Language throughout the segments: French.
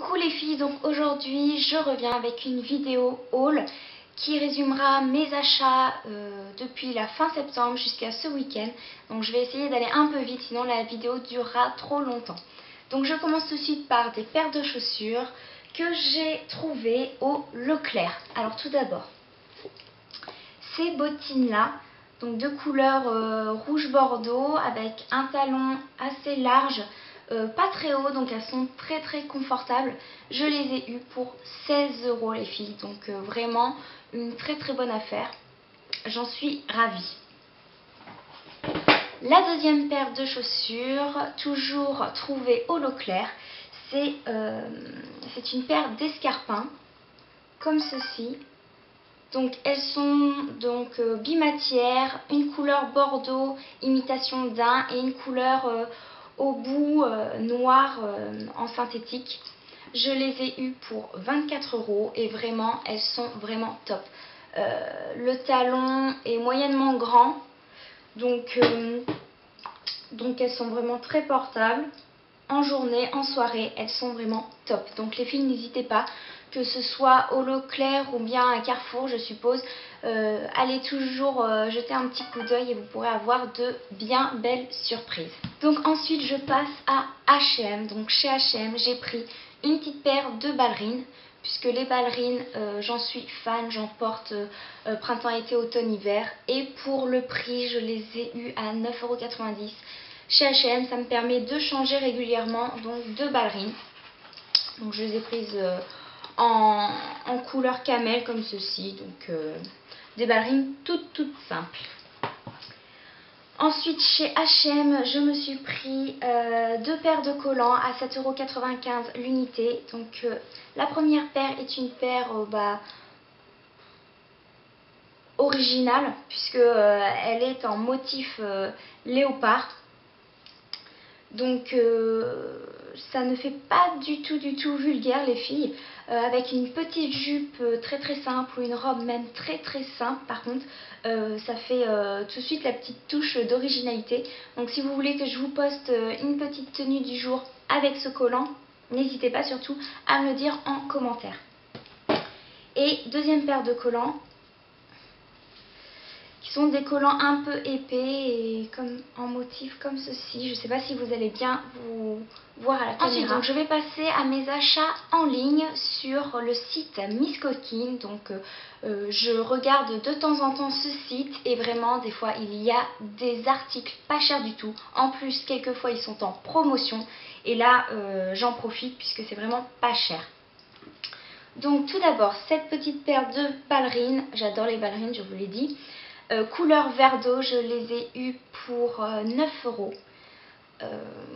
Coucou les filles, donc aujourd'hui je reviens avec une vidéo haul qui résumera mes achats depuis la fin septembre jusqu'à ce week-end. Donc je vais essayer d'aller un peu vite, sinon la vidéo durera trop longtemps. Donc je commence tout de suite par des paires de chaussures que j'ai trouvées au Leclerc. Alors tout d'abord, ces bottines là, donc de couleur rouge bordeaux avec un talon assez large. Pas très haut, donc elles sont très confortables. Je les ai eues pour 16 € les filles, donc vraiment une très bonne affaire. J'en suis ravie. La deuxième paire de chaussures, toujours trouvée au Leclerc, c'est une paire d'escarpins comme ceci. Donc elles sont bimatières, une couleur bordeaux imitation daim et une couleur au bout noir en synthétique. Je les ai eues pour 24 € et vraiment elles sont vraiment top. Le talon est moyennement grand, donc elles sont vraiment très portables. En journée, en soirée, elles sont vraiment top. Donc les filles, n'hésitez pas, que ce soit au Leclerc ou bien à Carrefour, je suppose, allez toujours jeter un petit coup d'œil et vous pourrez avoir de bien belles surprises. Donc ensuite, je passe à H&M. Donc chez H&M, j'ai pris une petite paire de ballerines, puisque les ballerines, j'en suis fan, j'en porte printemps, été, automne, hiver. Et pour le prix, je les ai eues à 9,90 €. Chez H&M, ça me permet de changer régulièrement donc de ballerines. Donc je les ai prises en couleur camel comme ceci. Donc des ballerines toutes simples. Ensuite chez H&M, je me suis pris deux paires de collants à 7,95 € l'unité. Donc la première paire est une paire originale, puisque elle est en motif léopard. Donc ça ne fait pas du tout vulgaire les filles, avec une petite jupe très simple ou une robe même très simple. Par contre ça fait tout de suite la petite touche d'originalité. Donc si vous voulez que je vous poste une petite tenue du jour avec ce collant, n'hésitez pas surtout à me le dire en commentaire. Et deuxième paire de collants, qui sont des collants un peu épais et comme en motif comme ceci. Je ne sais pas si vous allez bien vous voir à la caméra. Ensuite, donc, je vais passer à mes achats en ligne sur le site Miss Coquine. Donc je regarde de temps en temps ce site et vraiment des fois il y a des articles pas chers du tout. En plus quelquefois ils sont en promotion et là j'en profite puisque c'est vraiment pas cher. Donc tout d'abord cette petite paire de ballerines, j'adore les ballerines, je vous l'ai dit. Couleur vert d'eau, je les ai eues pour 9 €.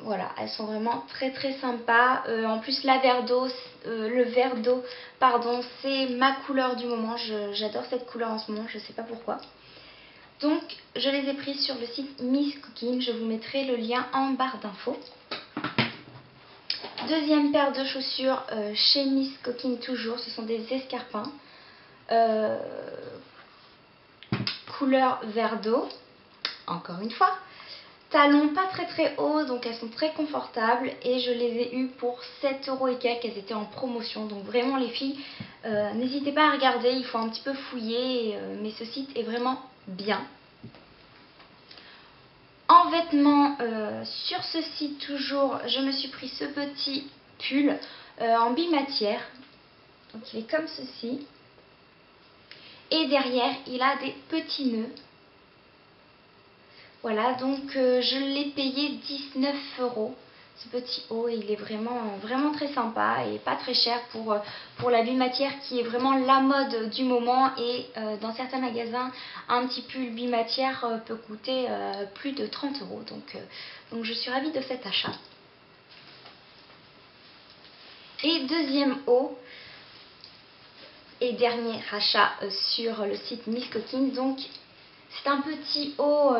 Voilà, elles sont vraiment très sympas. En plus le vert d'eau, pardon, c'est ma couleur du moment. J'adore cette couleur en ce moment, je ne sais pas pourquoi. Donc je les ai prises sur le site Miss Coquine, je vous mettrai le lien en barre d'infos. Deuxième paire de chaussures chez Miss Coquine toujours, ce sont des escarpins. Couleur vert d'eau, encore une fois. Talons pas très hauts, donc elles sont très confortables et je les ai eues pour 7 € et quelques. Elles étaient en promotion, donc vraiment les filles, n'hésitez pas à regarder, il faut un petit peu fouiller, mais ce site est vraiment bien. En vêtements, sur ce site toujours, je me suis pris ce petit pull en bimatière, donc il est comme ceci. Et derrière, il a des petits nœuds. Voilà, donc je l'ai payé 19 €, ce petit haut. Et il est vraiment très sympa et pas très cher pour la bimatière qui est vraiment la mode du moment. Et dans certains magasins, un petit pull bimatière peut coûter plus de 30 €. Donc je suis ravie de cet achat. Et deuxième haut. Et dernier achat sur le site Miss Coquine. Donc c'est un petit haut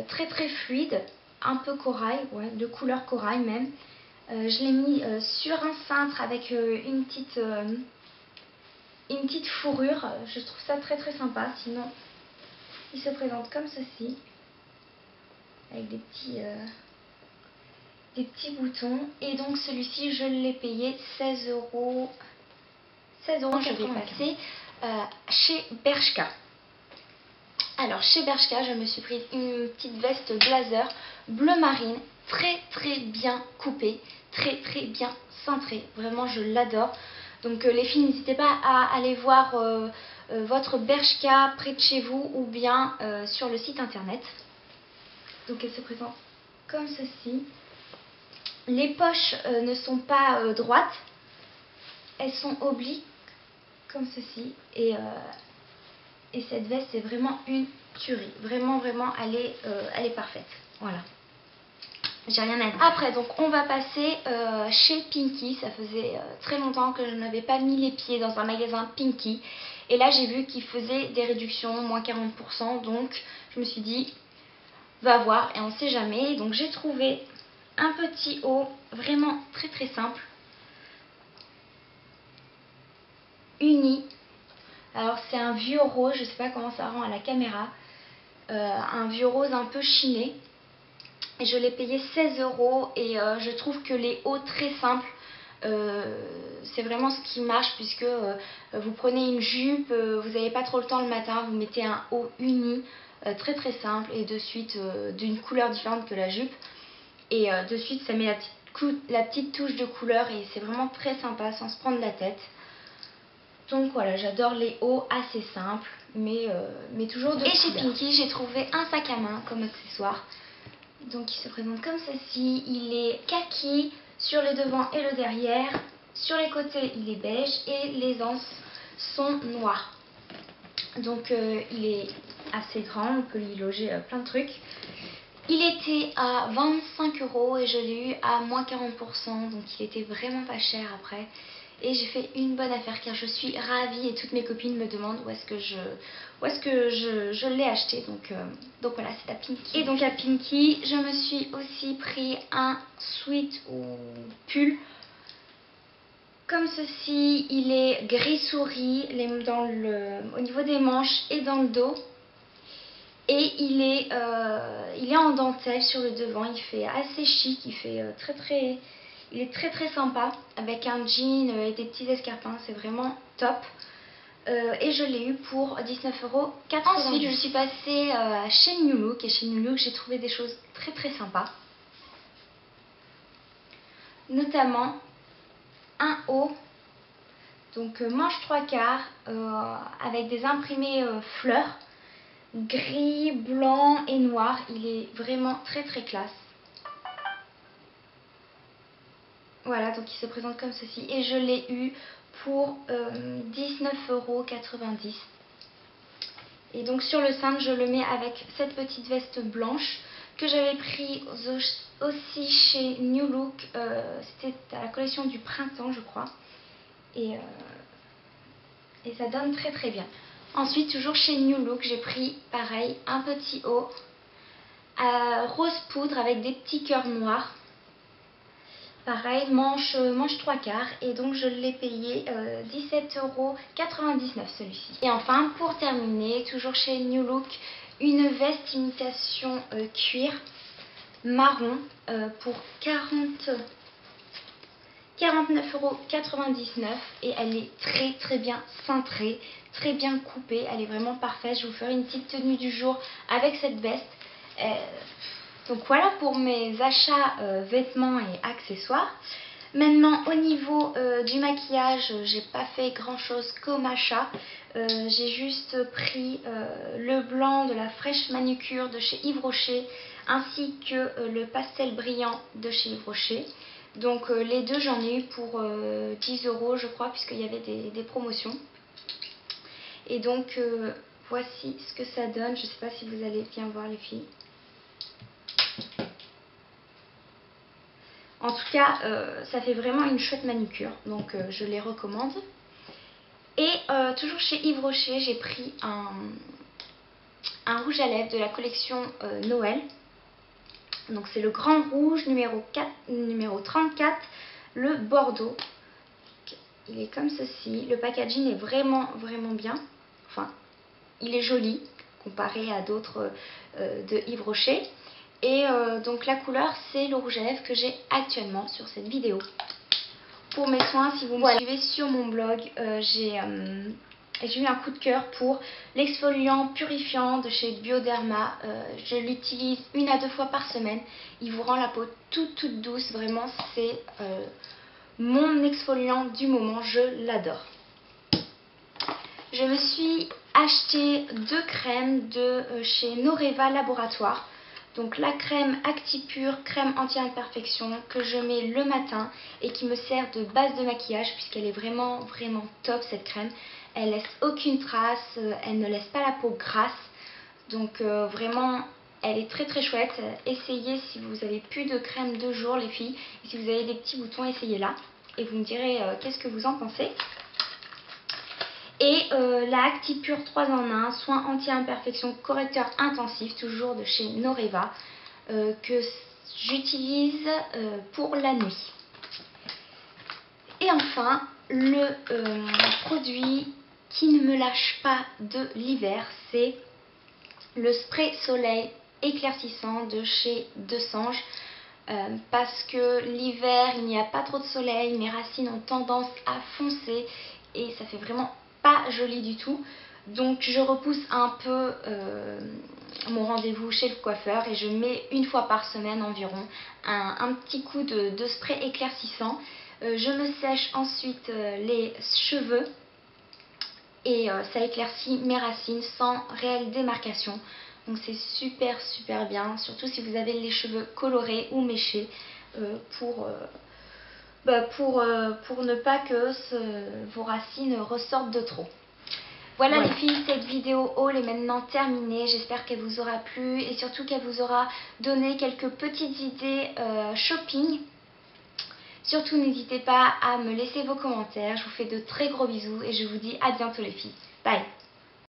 très fluide, un peu corail, ouais, de couleur corail même. Je l'ai mis sur un cintre avec une petite fourrure. Je trouve ça très sympa. Sinon il se présente comme ceci, avec des petits des petits boutons. Et donc celui-ci, je l'ai payé 16 euros. 16 euros, je vais passer chez Bershka. Alors chez Bershka, je me suis prise une petite veste blazer bleu marine, très bien coupée, très bien cintrée. Vraiment, je l'adore. Donc les filles, n'hésitez pas à aller voir votre Bershka près de chez vous ou bien sur le site internet. Donc elle se présente comme ceci. Les poches ne sont pas droites, elles sont obliques comme ceci. Et cette veste, c'est vraiment une tuerie. Vraiment, elle est parfaite. Voilà. J'ai rien à dire. Après, donc, on va passer chez Pinky. Ça faisait très longtemps que je n'avais pas mis les pieds dans un magasin Pinky. Et là, j'ai vu qu'ils faisaient des réductions, moins 40%. Donc, je me suis dit, va voir et on sait jamais. Donc, j'ai trouvé un petit haut vraiment très simple. Uni. Alors c'est un vieux rose, je sais pas comment ça rend à la caméra, un vieux rose un peu chiné. Et je l'ai payé 16 euros et je trouve que les hauts très simples, c'est vraiment ce qui marche puisque vous prenez une jupe, vous n'avez pas trop le temps le matin, vous mettez un haut uni, très simple et de suite d'une couleur différente que la jupe. Et de suite ça met la petite touche de couleur et c'est vraiment très sympa sans se prendre la tête. Donc voilà, j'adore les hauts assez simples, mais toujours de couleur. Et chez Pinky, j'ai trouvé un sac à main comme accessoire. Donc il se présente comme ceci. Il est kaki sur le devant et le derrière. Sur les côtés, il est beige et les anses sont noires. Donc il est assez grand, on peut y loger plein de trucs. Il était à 25 euros et je l'ai eu à moins 40%, donc il était vraiment pas cher après. Et j'ai fait une bonne affaire car je suis ravie et toutes mes copines me demandent où est-ce que je l'ai acheté. Donc voilà, c'est à Pinky. Et donc à Pinky, je me suis aussi pris un sweat ou pull comme ceci. Il est gris souris au niveau des manches et dans le dos. Et il est en dentelle sur le devant. Il fait assez chic, il est très sympa avec un jean et des petits escarpins, c'est vraiment top. Et je l'ai eu pour 19,90 euros. Ensuite, je suis passée chez New Look et chez New Look, j'ai trouvé des choses très sympas. Notamment un haut, donc manche 3/4 avec des imprimés fleurs, gris, blanc et noir. Il est vraiment très classe. Voilà, donc il se présente comme ceci et je l'ai eu pour 19,90 euros. Et donc sur le cintre, je le mets avec cette petite veste blanche que j'avais pris aussi chez New Look. C'était à la collection du printemps, je crois. Et ça donne très bien. Ensuite, toujours chez New Look, j'ai pris pareil un petit haut rose poudre avec des petits cœurs noirs. Pareil, manche 3/4 et donc je l'ai payé 17,99 euros celui-ci. Et enfin, pour terminer, toujours chez New Look, une veste imitation cuir marron pour 49,99 euros et elle est très bien cintrée, très bien coupée, elle est vraiment parfaite. Je vous ferai une petite tenue du jour avec cette veste. Donc voilà pour mes achats vêtements et accessoires. Maintenant au niveau du maquillage, j'ai pas fait grand chose comme achat. J'ai juste pris le blanc de la fraîche manucure de chez Yves Rocher ainsi que le pastel brillant de chez Yves Rocher. Donc les deux, j'en ai eu pour 10 euros je crois, puisqu'il y avait des promotions. Et donc voici ce que ça donne. Je ne sais pas si vous allez bien voir les filles. En tout cas, ça fait vraiment une chouette manucure, donc je les recommande. Et toujours chez Yves Rocher, j'ai pris un rouge à lèvres de la collection Noël. Donc c'est le Grand Rouge numéro 34, le Bordeaux. Il est comme ceci. Le packaging est vraiment bien. Enfin, il est joli comparé à d'autres de Yves Rocher. Et donc la couleur, c'est le rouge à lèvres que j'ai actuellement sur cette vidéo. Pour mes soins, si vous me suivez sur mon blog, j'ai eu un coup de cœur pour l'exfoliant purifiant de chez Bioderma. Je l'utilise 1 à 2 fois par semaine. Il vous rend la peau toute douce. Vraiment, c'est mon exfoliant du moment. Je l'adore. Je me suis acheté 2 crèmes de chez Noreva Laboratoire. Donc la crème Actipure, crème anti-imperfection que je mets le matin et qui me sert de base de maquillage puisqu'elle est vraiment top cette crème. Elle laisse aucune trace, elle ne laisse pas la peau grasse. Donc vraiment elle est très chouette. Essayez si vous avez plus de crème de jour les filles. Et si vous avez des petits boutons, essayez-la. Et vous me direz qu'est-ce que vous en pensez. Et la Actipure 3 en 1, soin anti-imperfection, correcteur intensif, toujours de chez Noreva, que j'utilise pour la nuit. Et enfin, le produit qui ne me lâche pas de l'hiver, c'est le spray soleil éclaircissant de chez Desange. Parce que l'hiver, il n'y a pas trop de soleil, mes racines ont tendance à foncer et ça fait vraiment pas joli du tout. Donc je repousse un peu mon rendez-vous chez le coiffeur et je mets 1 fois par semaine environ un petit coup de spray éclaircissant. Je me sèche ensuite les cheveux et ça éclaircit mes racines sans réelle démarcation. Donc c'est super bien, surtout si vous avez les cheveux colorés ou méchés pour ne pas que vos racines ressortent de trop. Voilà les filles, cette vidéo haul est maintenant terminée. J'espère qu'elle vous aura plu et surtout qu'elle vous aura donné quelques petites idées shopping. Surtout n'hésitez pas à me laisser vos commentaires. Je vous fais de très gros bisous et je vous dis à bientôt les filles. Bye.